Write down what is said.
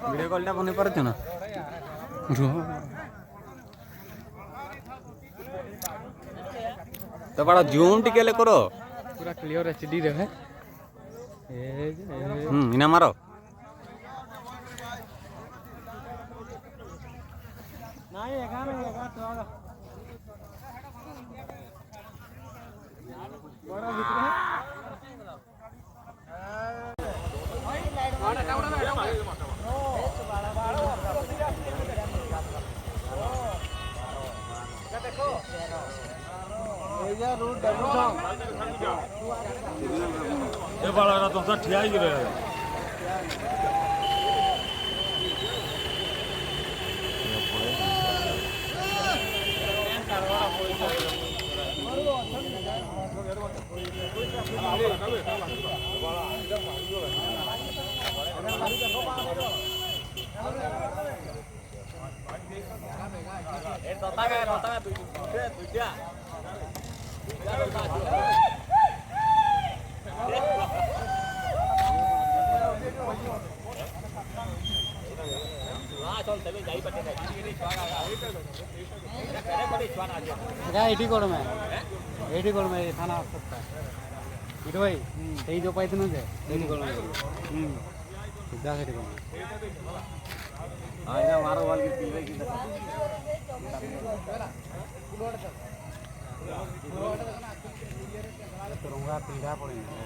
video কলটা বনে পারছ না তো বড় জুম টিকে ले करो पूरा क्लियर एचडी रे है इना मारो नहीं एगाने एगा तो बड़ा भीतर है देखो रूट ये बड़ा ना तुम ठिया ही रहे एटी कोड में थाना सकता है इट भाई यही जो पाई थी जे एटी कोड में सीधा एटी कोड आइना मारो वाल की पीले की तुरंगा पीड़ा पड़ेगा